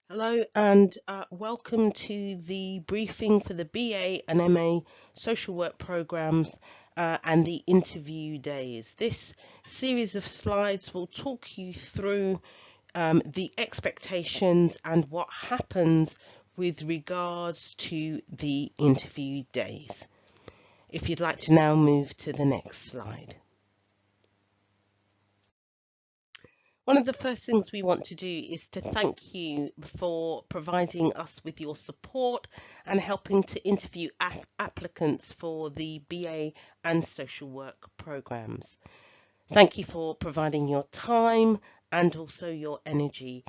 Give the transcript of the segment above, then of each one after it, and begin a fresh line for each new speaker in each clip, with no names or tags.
Hello and welcome to the briefing for the BA and MA social work programs and the interview days. This series of slides will talk you through the expectations and what happens with regards to the interview days. If you'd like to now move to the next slide. One of the first things we want to do is to thank you for providing us with your support and helping to interview applicants for the BA and social work programs. Thank you for providing your time and also your energy.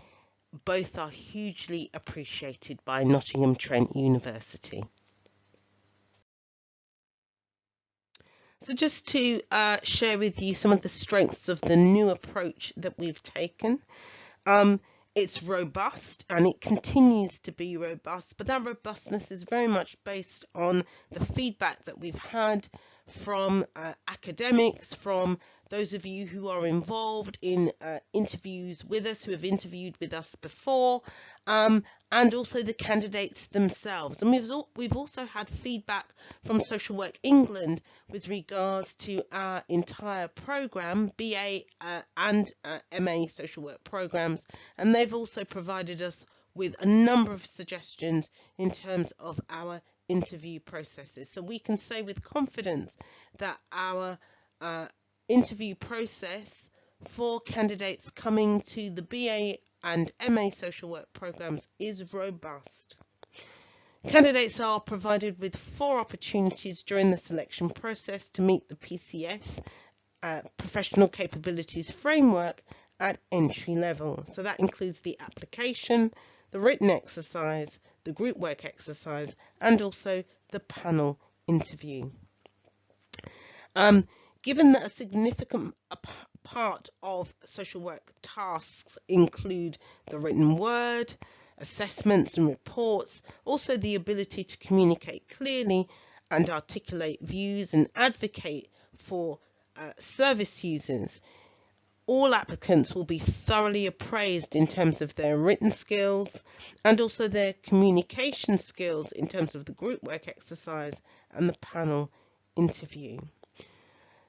Both are hugely appreciated by Nottingham Trent University. So just to share with you some of the strengths of the new approach that we've taken. It's robust and it continues to be robust, but that robustness is very much based on the feedback that we've had from academics, from those of you who are involved in interviews with us, who have interviewed with us before, and also the candidates themselves. And we've also had feedback from Social Work England with regards to our entire programme, BA and MA social work programmes, and they've also provided us with a number of suggestions in terms of our interview processes. So we can say with confidence that our interview process for candidates coming to the BA and MA social work programs is robust. Candidates are provided with 4 opportunities during the selection process to meet the PCF professional capabilities framework at entry level. So that includes the application, the written exercise, the group work exercise, and also the panel interview. Given that a significant part of social work tasks include the written word, assessments and reports, also the ability to communicate clearly and articulate views and advocate for service users, all applicants will be thoroughly appraised in terms of their written skills and also their communication skills in terms of the group work exercise and the panel interview.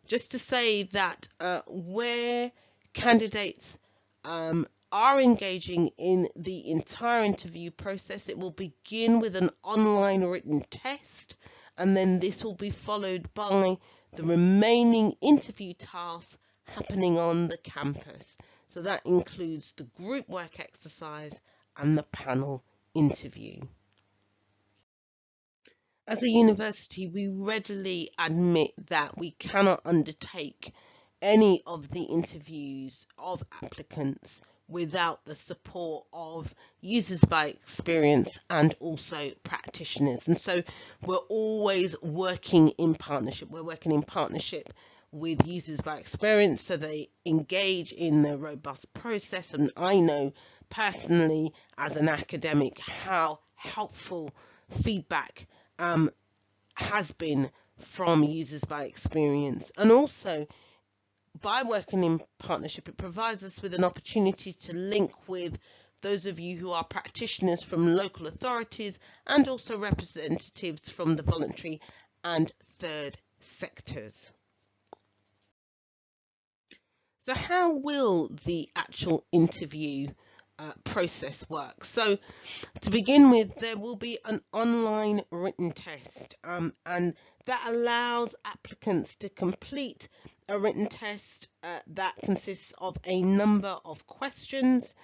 Just to say that where candidates are engaging in the entire interview process, it will begin with an online written test, and then this will be followed by the remaining interview tasks happening on the campus. So that includes the group work exercise and the panel interview. As a university, we readily admit that we cannot undertake any of the interviews of applicants without the support of users by experience and also practitioners. And so we're always working in partnership. We're working in partnership with users by experience, so they engage in the robust process. And I know personally as an academic how helpful feedback has been from users by experience. And also by working in partnership, it provides us with an opportunity to link with those of you who are practitioners from local authorities and also representatives from the voluntary and third sectors. So how will the actual interview process work? So to begin with, there will be an online written test, and that allows applicants to complete a written test that consists of a number of questions,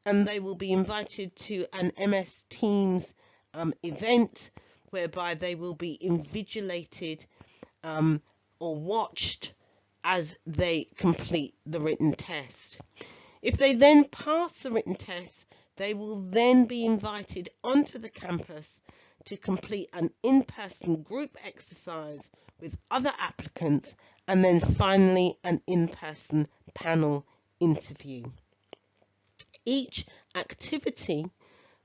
and they will be invited to an MS Teams event whereby they will be invigilated or watched as they complete the written test. If they then pass the written test, they will then be invited onto the campus to complete an in-person group exercise with other applicants, and then finally an in-person panel interview. Each activity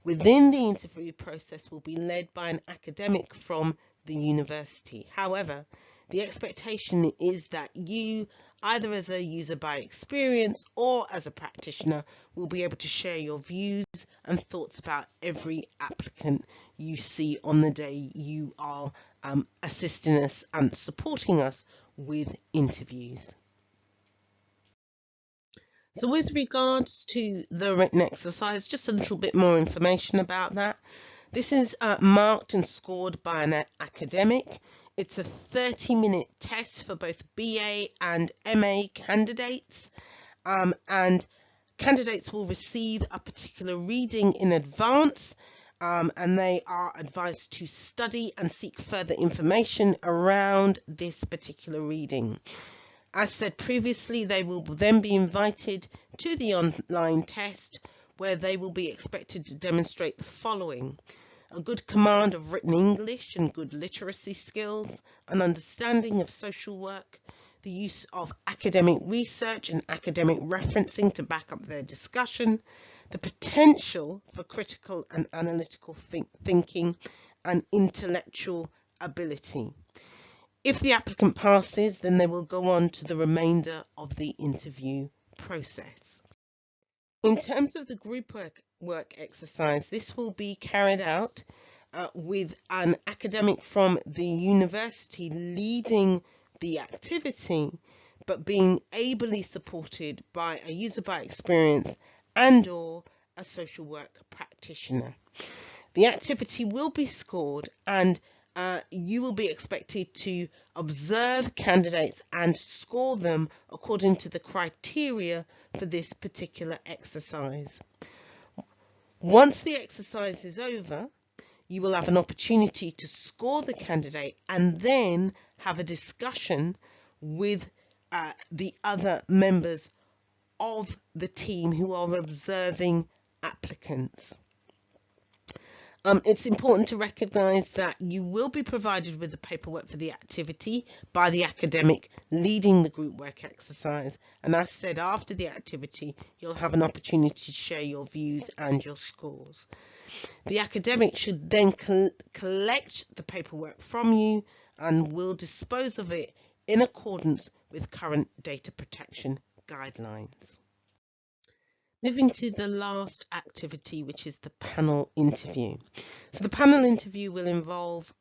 within the interview process will be led by an academic from the university. However, The expectation is that you, either as a user by experience or as a practitioner, will be able to share your views and thoughts about every applicant you see on the day you are assisting us and supporting us with interviews. So with regards to the written exercise, just a little bit more information about that. This is marked and scored by an academic. It's a 30-minute test for both BA and MA candidates, and candidates will receive a particular reading in advance, and they are advised to study and seek further information around this particular reading. As said previously, they will then be invited to the online test, where they will be expected to demonstrate the following: a good command of written English and good literacy skills, an understanding of social work, the use of academic research and academic referencing to back up their discussion, the potential for critical and analytical thinking, and intellectual ability. If the applicant passes, then they will go on to the remainder of the interview process. In terms of the group work exercise, this will be carried out with an academic from the university leading the activity, but being ably supported by a user by experience and/or a social work practitioner. The activity will be scored, and you will be expected to observe candidates and score them according to the criteria for this particular exercise. Once the exercise is over, you will have an opportunity to score the candidate and then have a discussion with the other members of the team who are observing applicants. It's important to recognise that you will be provided with the paperwork for the activity by the academic leading the group work exercise, and as said, after the activity you'll have an opportunity to share your views and your scores. The academic should then collect the paperwork from you and will dispose of it in accordance with current data protection guidelines. Moving to the last activity, which is the panel interview. So the panel interview will involve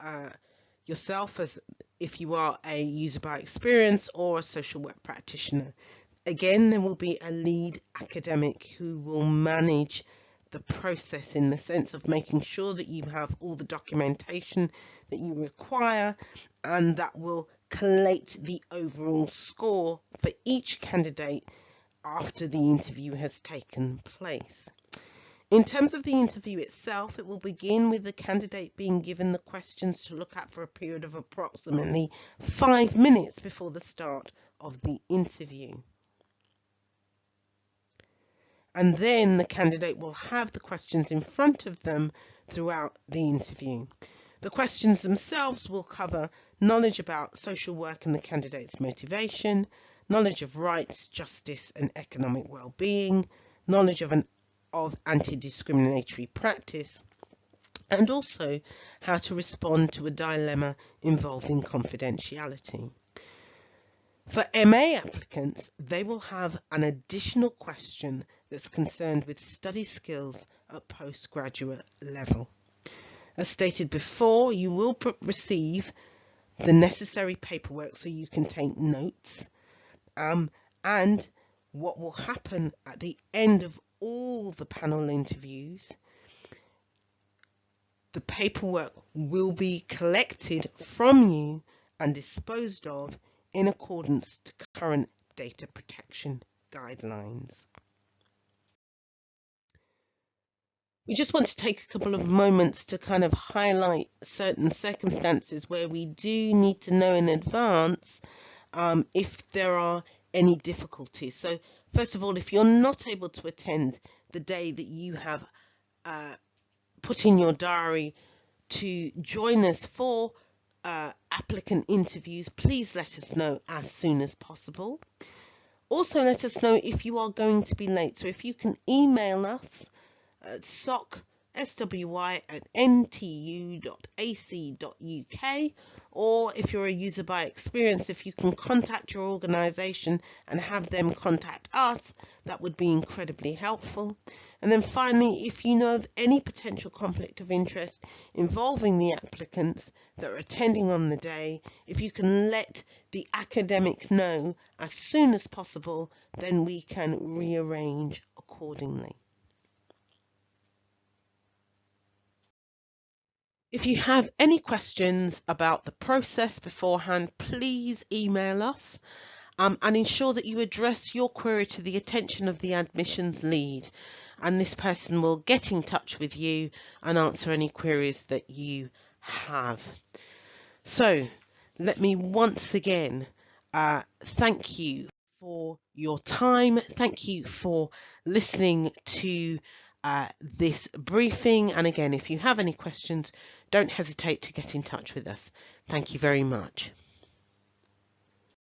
yourself, as if you are a user by experience or a social work practitioner. Again, there will be a lead academic who will manage the process in the sense of making sure that you have all the documentation that you require, and that will collate the overall score for each candidate after the interview has taken place. In terms of the interview itself, it will begin with the candidate being given the questions to look at for a period of approximately 5 minutes before the start of the interview. And then the candidate will have the questions in front of them throughout the interview. The questions themselves will cover knowledge about social work and the candidate's motivation, knowledge of rights, justice and economic well-being, knowledge of anti-discriminatory practice, and also how to respond to a dilemma involving confidentiality. For MA applicants, they will have an additional question that's concerned with study skills at postgraduate level. As stated before, you will receive the necessary paperwork so you can take notes, and what will happen at the end of all the panel interviews, the paperwork will be collected from you and disposed of in accordance to current data protection guidelines. We just want to take a couple of moments to kind of highlight certain circumstances where we do need to know in advance if there are any difficulties. So first of all, if you're not able to attend the day that you have put in your diary to join us for applicant interviews, please let us know as soon as possible. Also, let us know if you are going to be late. So if you can email us at soc swy@ntu.ac.uk, or if you're a user by experience, if you can contact your organisation and have them contact us, that would be incredibly helpful. And then finally, if you know of any potential conflict of interest involving the applicants that are attending on the day, if you can let the academic know as soon as possible, then we can rearrange accordingly. If you have any questions about the process beforehand, please email us and ensure that you address your query to the attention of the admissions lead, and this person will get in touch with you and answer any queries that you have. So let me once again thank you for your time. Thank you for listening to this briefing. And again, if you have any questions, don't hesitate to get in touch with us. Thank you very much.